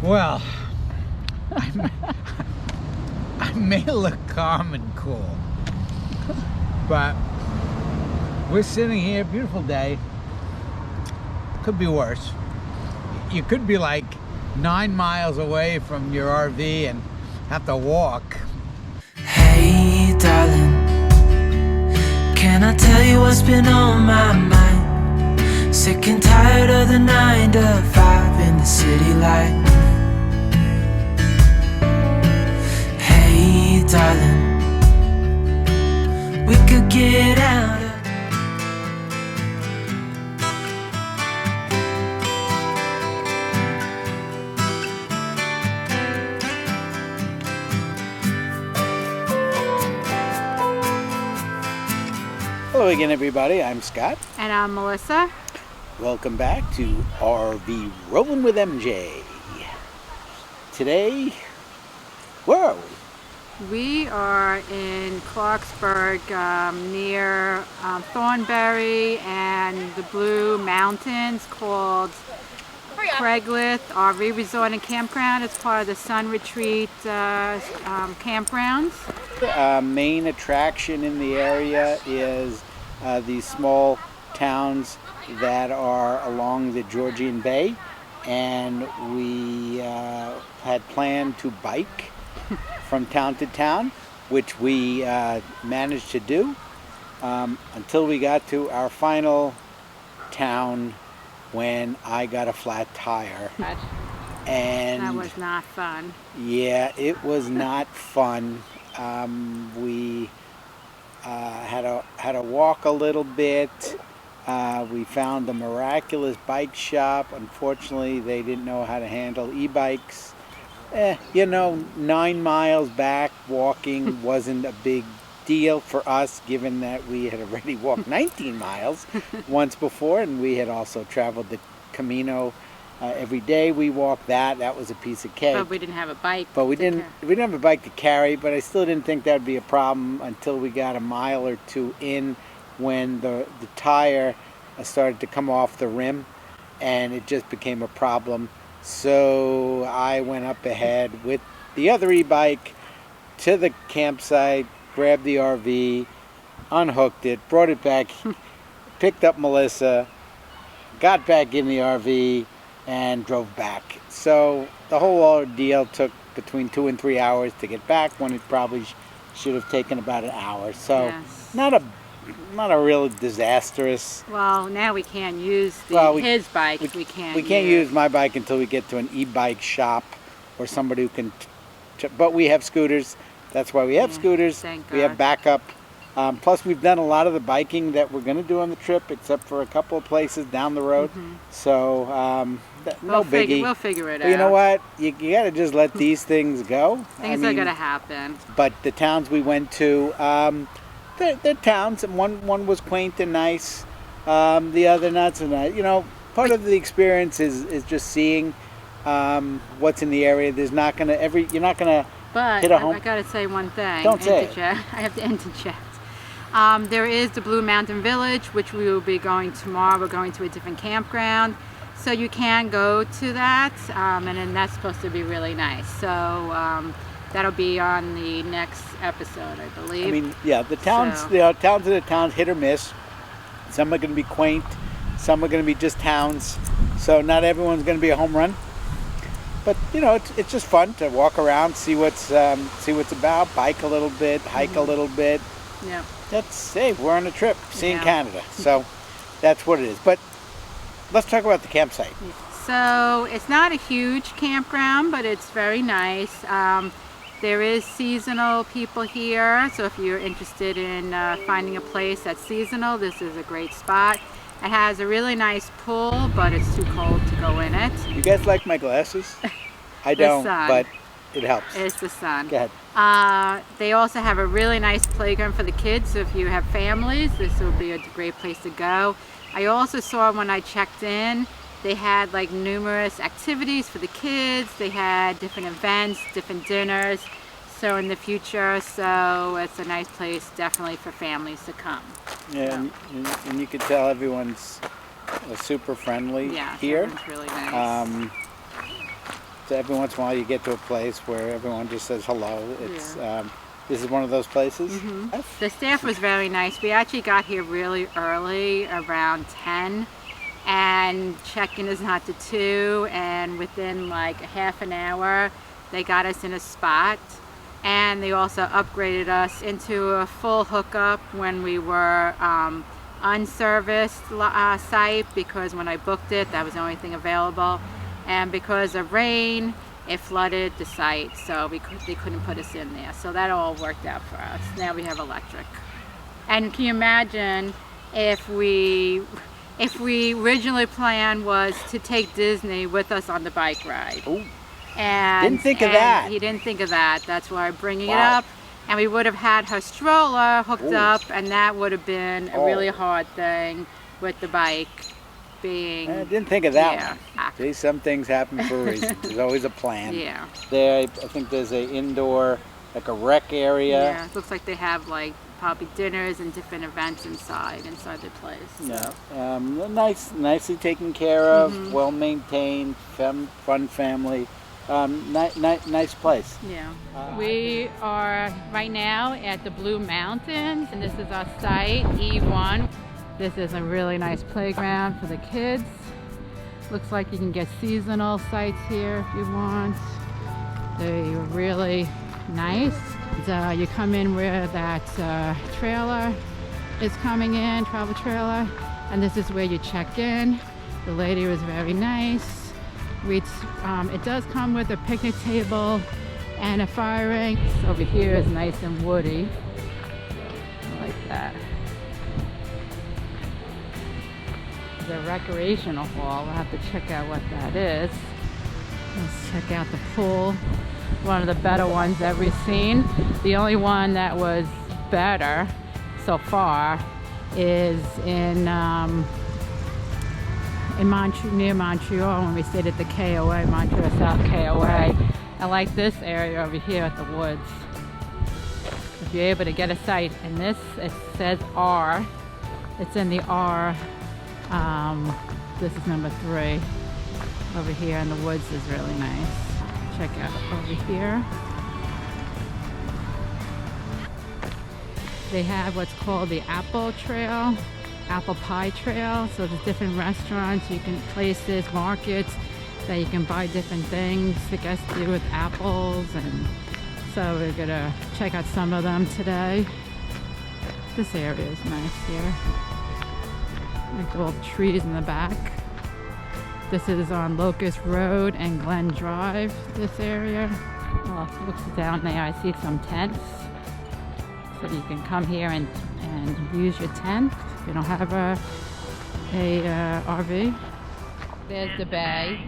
Well, I may look calm and cool, but we're sitting here, beautiful day. Could be worse. You could be like 9 miles away from your RV and have to walk. Hey darling, can I tell you what's been on my mind? Sick and tired of the 9 to 5 in the city life. Hey darling, we could get out of Hello again, everybody. I'm Scott. And I'm Melissa. Welcome back to RV Rolling with MJ. Today, where are we? We are in Clarksburg near Thornbury and the Blue Mountains, called Craigleith RV Resort and Campground. It's part of the Sun Retreat campgrounds. Main attraction in the area is these small towns that are along the Georgian Bay, and we had planned to bike from town to town, which we managed to do until we got to our final town when I got a flat tire. And that was not fun. Yeah, it was not fun. We had to walk a little bit. We found a miraculous bike shop. Unfortunately, they didn't know how to handle e-bikes. 9 miles back walking wasn't a big deal for us, given that we had already walked 19 miles once before, and we had also traveled the Camino every day. We walked that. That was a piece of cake. But we didn't have a bike. But we didn't have a bike to carry, but I still didn't think that would be a problem until we got a mile or two in, when the tire started to come off the rim, and it just became a problem. So I went up ahead with the other e-bike to the campsite, grabbed the RV, unhooked it, brought it back, picked up Melissa, got back in the RV, and drove back. So the whole ordeal took between 2 and 3 hours to get back, when it probably should have taken about an hour. So yes. Not a real disastrous. Well, now we can't use his bike. We can't use my bike until we get to an e-bike shop or somebody who can. But we have scooters. That's why we have scooters. Thank God. We have backup. Plus, we've done a lot of the biking that we're going to do on the trip, except for a couple of places down the road. Mm-hmm. So no biggie. We'll figure it out. But you know what? You got to just let these things go. Things are going to happen. But the towns we went to, they're towns, and one was quaint and nice. The other not so nice. Part of the experience is just seeing what's in the area. There's not going to you're not going to hit a home. I got to say one thing. Don't say it. I have to interject. There is the Blue Mountain Village, which we will be going tomorrow. We're going to a different campground, so you can go to that, and then that's supposed to be really nice. So that'll be on the next episode, I believe. I mean, yeah, the towns, towns are the towns, hit or miss. Some are going to be quaint, some are going to be just towns. So not everyone's going to be a home run. But it's just fun to walk around, see what's about, bike a little bit, hike a little bit. Yeah. We're on a trip, seeing Canada. So that's what it is. But let's talk about the campsite. So it's not a huge campground, but it's very nice. There is seasonal people here, so if you're interested in finding a place that's seasonal, this is a great spot. It has a really nice pool, but it's too cold to go in it. You guys like my glasses? I don't, but it helps. It's the sun. Go ahead. They also have a really nice playground for the kids, so if you have families, this will be a great place to go. I also saw when I checked in, they had like numerous activities for the kids. They had different events, different dinners. So in the future, so it's a nice place definitely for families to come. Yeah, and you can tell everyone's super friendly here. Everyone's really nice. every once in a while you get to a place where everyone just says hello. It's this is one of those places. The staff was very nice. We actually got here really early, around 10, and check-in is not to 2, and within like a half an hour they got us in a spot, and they also upgraded us into a full hookup when we were unserviced site, because when I booked it that was the only thing available, and because of rain it flooded the site, so they couldn't put us in there. So that all worked out for us. Now we have electric. And can you imagine if we originally planned was to take Disney with us on the bike ride? Ooh. And Didn't think of that. He didn't think of that. That's why I'm bringing it Wow. up. And we would have had her stroller hooked up, and that would have been a really hard thing with the bike being. I didn't think of that one. See, some things happen for a reason. There's always a plan. Yeah. There, I think there's a indoor, like a rec area. Yeah. Looks like they have like probably dinners and different events inside the place. So. Yeah. Nicely taken care of, well maintained, fun family. Nice place. Yeah. We are right now at the Blue Mountains, and this is our site, E1. This is a really nice playground for the kids. Looks like you can get seasonal sites here if you want. They're really nice. You come in where that trailer is coming in, travel trailer, and this is where you check in. The lady was very nice. It does come with a picnic table and a fire ring. Over here is nice and woody. I like that. The recreational hall. We'll have to check out what that is. Let's check out the pool. One of the better ones that we've seen. The only one that was better so far is in near Montreal, when we stayed at the KOA, Montreal South KOA. I like this area over here at the woods. If you're able to get a site, and this, it says R. It's in the R. This is number 3. Over here in the woods is really nice. Check out over here. They have what's called the Apple Trail, Apple Pie Trail. So there's different restaurants, places, markets that you can buy different things that has to do with apples, and so we're gonna check out some of them today. This area is nice here. Like the little trees in the back. This is on Locust Road and Glen Drive, this area. Well, looks down there, I see some tents. So you can come here and use your tent if you don't have a RV. There's the bay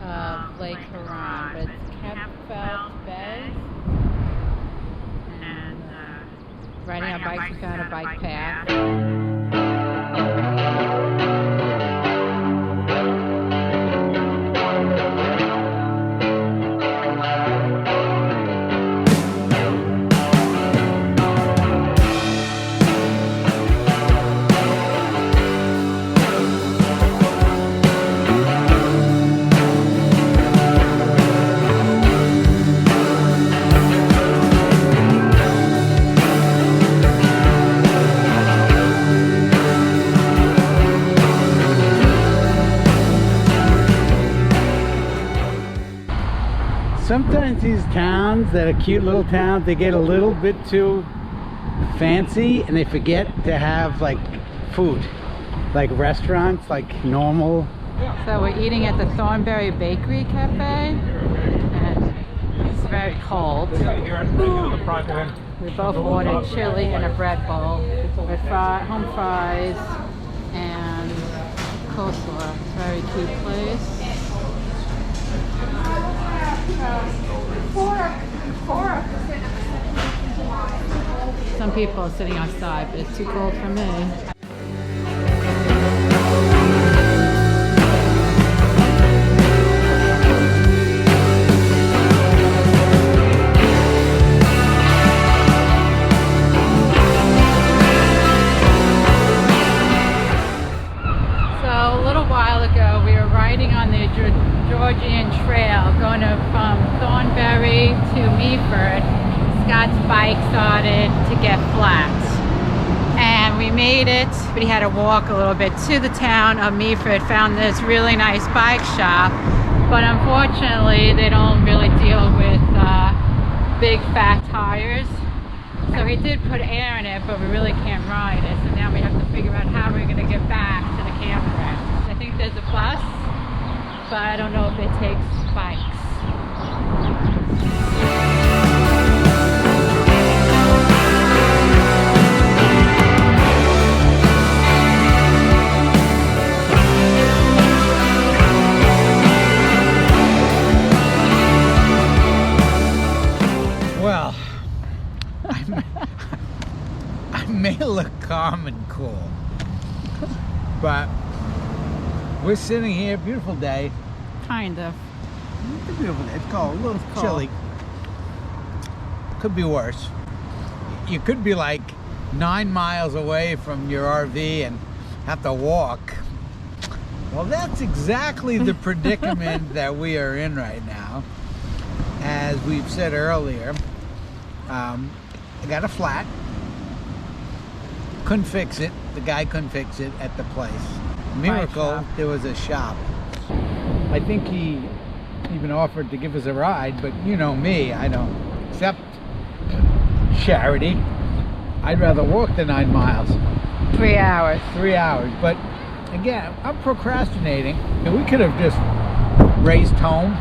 of Lake Huron, but it's Campfeld Bay. And riding our bikes, we found a bike path. Sometimes these towns that are cute little towns, they get a little bit too fancy and they forget to have like food, like restaurants, like normal. So we're eating at the Thornbury Bakery Cafe, and it's very cold. We both ordered chili and a bread bowl with home fries and coleslaw. Very cute place. Some people are sitting outside, but it's too cold for me. So a little while ago, we were riding on the Georgian Trail, going from Thornbury to Meaford. Scott's bike started to get flat, and we made it, but he had to walk a little bit to the town of Meaford. Found this really nice bike shop, but unfortunately they don't really deal with big fat tires. So he did put air in it, but we really can't ride it. So now we have to figure out how we're going to get back to the campground. I think there's a bus, but I don't know if it takes bikes. Well, I may look calm and cool, but we're sitting here, beautiful day. Kind of. It's a beautiful day. It's cold, a little cold. chilly. Could be worse. You could be like 9 miles away from your RV and have to walk. Well, that's exactly the predicament that we are in right now. As we've said earlier, I got a flat. Couldn't fix it. The guy couldn't fix it at the place. Miracle, there was a shop. I think he even offered to give us a ride, but you know me, I don't accept charity. I'd rather walk the 9 miles. 3 hours. 3 hours. But again, I'm procrastinating. And we could have just raced home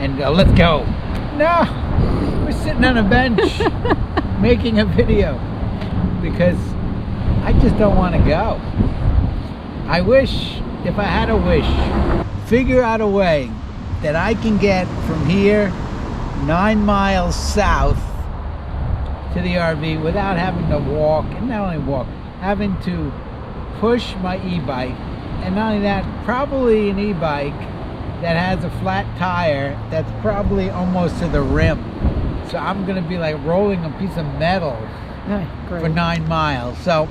and let's go. No, we're sitting on a bench making a video because I just don't want to go. I wish, if I had a wish, figure out a way that I can get from here 9 miles south to the RV without having to walk, and not only walk, having to push my e-bike, and not only that, probably an e-bike that has a flat tire that's probably almost to the rim. So I'm gonna be like rolling a piece of metal for 9 miles. So,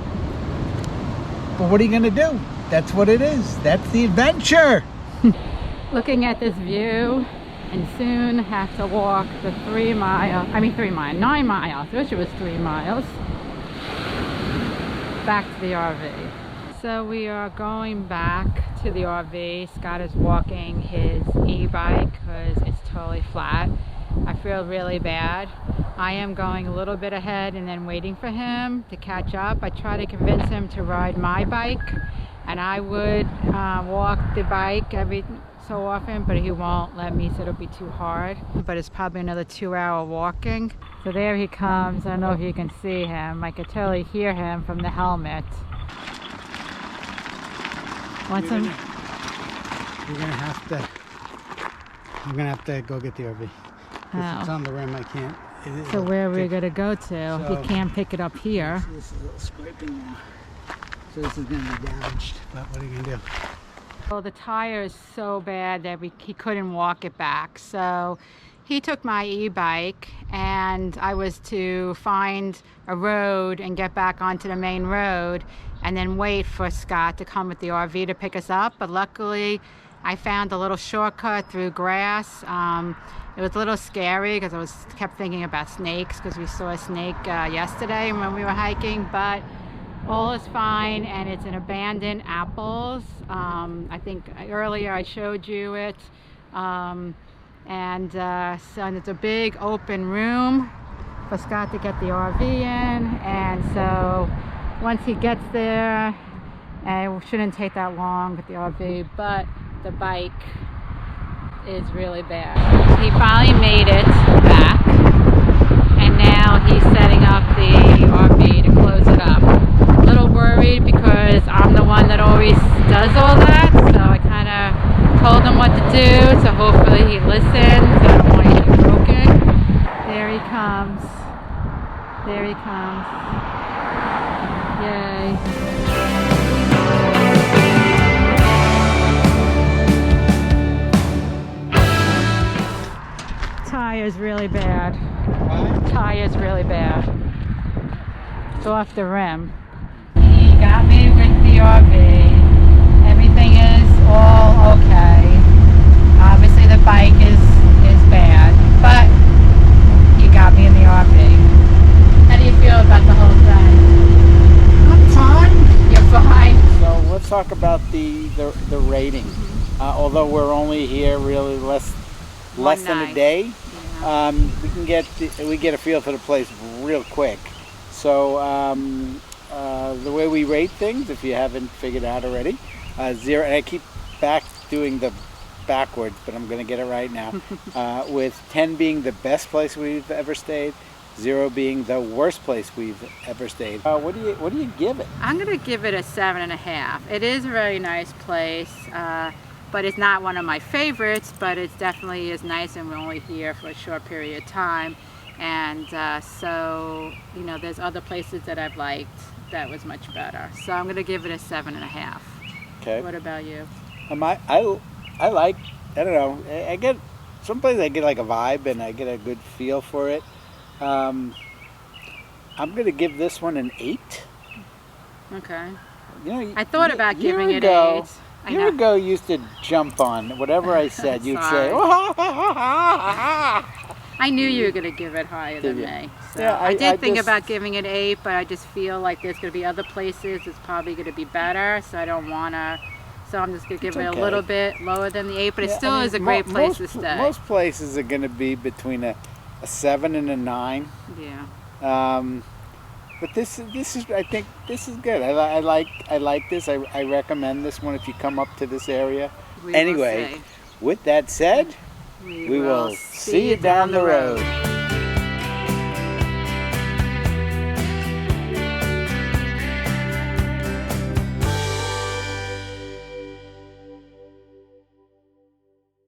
but what are you gonna do? That's what it is. That's the adventure. Looking at this view, and soon have to walk the 9 miles. I wish it was 3 miles. Back to the RV. So we are going back to the RV. Scott is walking his e-bike because it's totally flat. I feel really bad. I am going a little bit ahead and then waiting for him to catch up. I try to convince him to ride my bike, and I would walk the bike every so often, but he won't let me, so it'll be too hard. But it's probably another 2-hour walking. So there he comes. I don't know if you can see him. I could totally hear him from the helmet. You're gonna have to go get the RV. If it's on the rim, I can't. So where are we gonna go to? So, you can't pick it up here. This is a little scraping now. So this is gonna be damaged, but what are you gonna do? Well, the tire is so bad that he couldn't walk it back. So he took my e-bike, and I was to find a road and get back onto the main road and then wait for Scott to come with the RV to pick us up. But luckily, I found a little shortcut through grass. It was a little scary because I kept thinking about snakes because we saw a snake yesterday when we were hiking, but all is fine, and it's an abandoned apples. I think earlier I showed you it. So it's a big open room for Scott to get the RV in, and so once he gets there, it shouldn't take that long with the RV, but the bike is really bad. He finally made it back, and now he's setting up the RV to close it up. A little worried because I'm the one that always does all that, so I kind of told him what to do, so hopefully he listens. I don't want it to get broken. There he comes. There he comes. Yay. Tire's really bad. What? Tire's really bad. It's off the rim. He got me with the RV. Everything is all okay. talk about the rating. Although we're only here really less than a night. day, Yeah. we get a feel for the place real quick. So the way we rate things, if you haven't figured out already, 0. And I keep doing the backwards, but I'm going to get it right now. With 10 being the best place we've ever stayed, 0 being the worst place we've ever stayed. What do you give it? I'm gonna give it a 7.5. It is a very nice place, but it's not one of my favorites, but it definitely is nice, and we're only here for a short period of time. And so, you know, there's other places that I've liked that was much better. So I'm gonna give it a 7.5. Okay. What about you? I like, I don't know, I get, some places I get like a vibe and I get a good feel for it. I'm going to give this one an 8. Okay. You know, I thought about giving it 8. I Year know. ago, you used to jump on whatever I said. You'd say, Sorry. "Oh, ha, ha, ha, ha." I knew you were going to give it higher than Did you? me. So Yeah, I did think just- about giving it 8, but I just feel like there's going to be other places it's probably going to be better, so I don't want to. So I'm just going to give it okay. a little bit lower than the 8, but it Yeah, still I mean, is a great place to most, stay. Most places are going to be between a 7 and a 9. Yeah. But this is, I think this is good. I like this. I recommend this one if you come up to this area. We will Anyway, see. with that said, we will see you down the road.